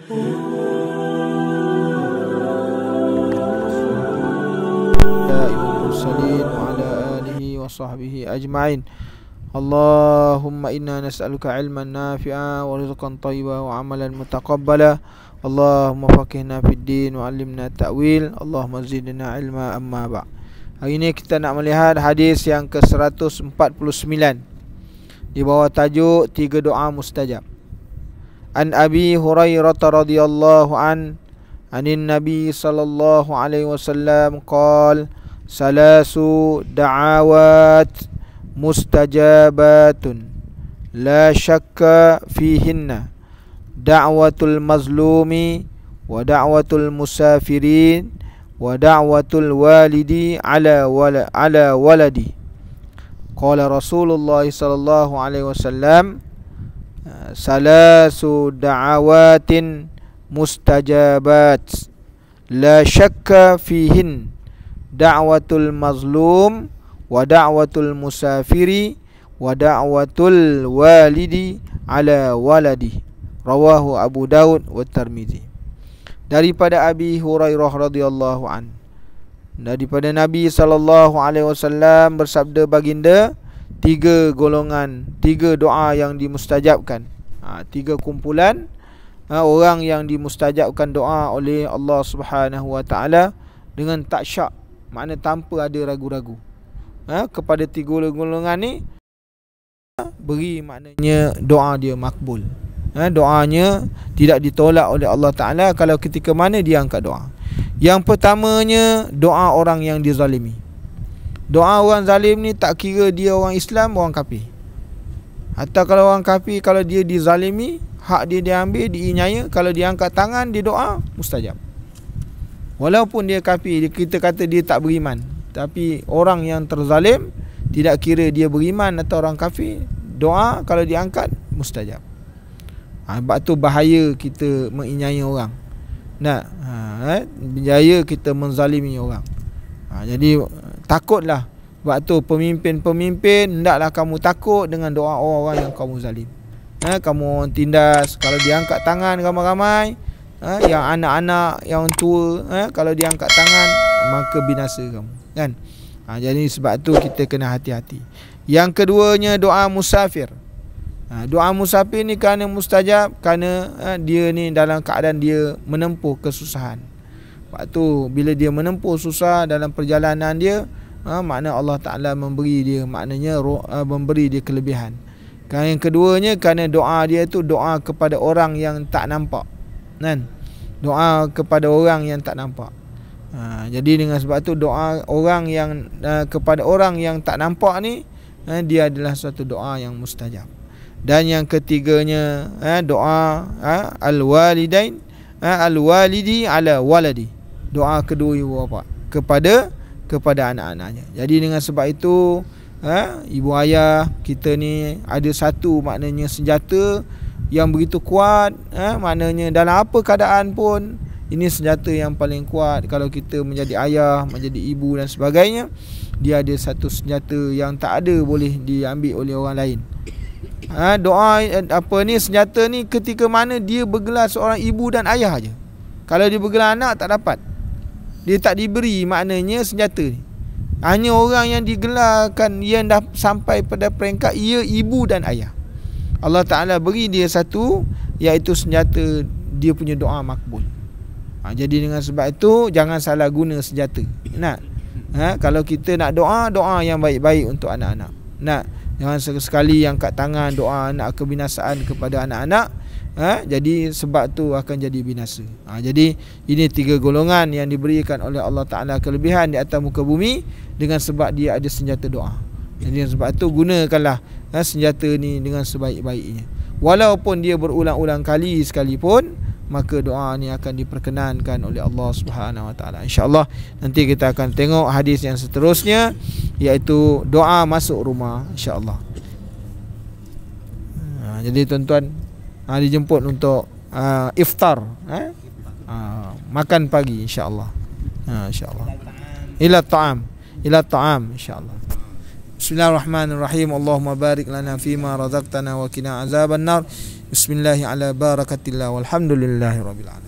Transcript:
Mursalin wa ala alihi wa sahbihi ajma'in. Allahumma inna nas'aluka ilman nafi'a wa rizqan thayyiba wa amalan mutaqabbala. Allahumma faqihna fid din wa 'allimna ta'wil. Allahumma zidna ilma amma ba'. Hari ini kita nak melihat hadis yang ke-149 di bawah tajuk 3 doa mustajab. An Abi Hurairah radhiyallahu anin Nabi sallallahu alaihi wasallam qala salasu da'awat mustajabatun la syakka fihinna da'watul mazlumi wa da'watul musafirin wa da'watul walidi ala waladi. Qala Rasulullah sallallahu alaihi wasallam salasu da'awatin mustajabat la syakka fihin da'watul mazlum wa da'watul musafiri wa da'watul walidi ala waladi. Rawahu Abu Daud wa Tirmizi. Daripada Abi Hurairah radhiyallahu an, daripada Nabi sallallahu alaihi wasallam bersabda baginda, 3 golongan, 3 doa yang dimustajabkan. 3 kumpulan orang yang dimustajabkan doa oleh Allah Subhanahu wa taala dengan tak syak, makna tanpa ada ragu-ragu. Kepada 3 golongan ni beri maknanya doa dia makbul. Doanya tidak ditolak oleh Allah Ta'ala kalau ketika mana dia angkat doa. Yang pertamanya, doa orang yang dizalimi. Doa orang zalim ni tak kira dia orang Islam, orang kafir. Atau kalau orang kafir, kalau dia dizalimi, hak dia diambil, diinyaya, kalau dia angkat tangan, dia doa, mustajab. Walaupun dia kafir, kita kata dia tak beriman, tapi orang yang terzalim, tidak kira dia beriman atau orang kafir, doa kalau diangkat, mustajab. Sebab tu bahaya kita menginyai orang. Bahaya kita menzalimi orang. Jadi takutlah. Sebab tu pemimpin-pemimpin, hendaklah kamu takut dengan doa orang-orang yang kamu zalim. Kamu orang tindas, kalau dia angkat tangan ramai-ramai, yang anak-anak, yang tua, kalau dia angkat tangan, maka binasa kamu, kan? Jadi sebab tu kita kena hati-hati. Yang keduanya, doa musafir. Doa musafir ni kerana mustajab, kerana dia ni dalam keadaan dia menempuh kesusahan. Sebab tu bila dia menempuh susah dalam perjalanan dia, makna Allah Ta'ala memberi dia, maknanya memberi dia kelebihan. Yang keduanya, kerana doa dia tu doa kepada orang yang tak nampak, kan? Doa kepada orang yang tak nampak. Jadi dengan sebab tu doa orang yang kepada orang yang tak nampak ni, dia adalah suatu doa yang mustajab. Dan yang ketiganya, doa al-walidain, al-walidi ala waladi. Doa kedua ibu bapa kepada anak-anaknya. Jadi dengan sebab itu, ibu ayah kita ni ada satu maknanya senjata yang begitu kuat, maknanya dalam apa keadaan pun ini senjata yang paling kuat. Kalau kita menjadi ayah, menjadi ibu dan sebagainya, dia ada satu senjata yang tak ada boleh diambil oleh orang lain. Doa senjata ni ketika mana dia bergelar seorang ibu dan ayah aja. Kalau dia bergelar anak tak dapat. Dia tak diberi maknanya senjata ni. Hanya orang yang digelarkan yang dah sampai pada peringkat ia ibu dan ayah, Allah Ta'ala beri dia satu, iaitu senjata dia punya doa makbul. Jadi dengan sebab itu jangan salah guna senjata. Kalau kita nak doa yang baik-baik untuk anak-anak. Jangan sekali angkat tangan doa nak kebinasaan kepada anak-anak. Jadi sebab tu akan jadi binasa. Jadi ini 3 golongan yang diberikan oleh Allah Ta'ala kelebihan di atas muka bumi dengan sebab dia ada senjata doa. Jadi sebab tu gunakanlah senjata ni dengan sebaik-baiknya. Walaupun dia berulang-ulang kali sekalipun, maka doa ni akan diperkenankan oleh Allah Subhanahu wa taala. Insya-Allah nanti kita akan tengok hadis yang seterusnya, iaitu doa masuk rumah, insya-Allah. Jadi tuan-tuan dijemput untuk iftar, makan pagi, insya-Allah. Insya-Allah. Ila ta'am, insya-Allah. Bismillahirrahmanirrahim. Allahumma barik lana fima razaqtana wa qina azabannar. Bismillahirrahmanirrahim. Ala barakatillah walhamdulillahirabbil alamin.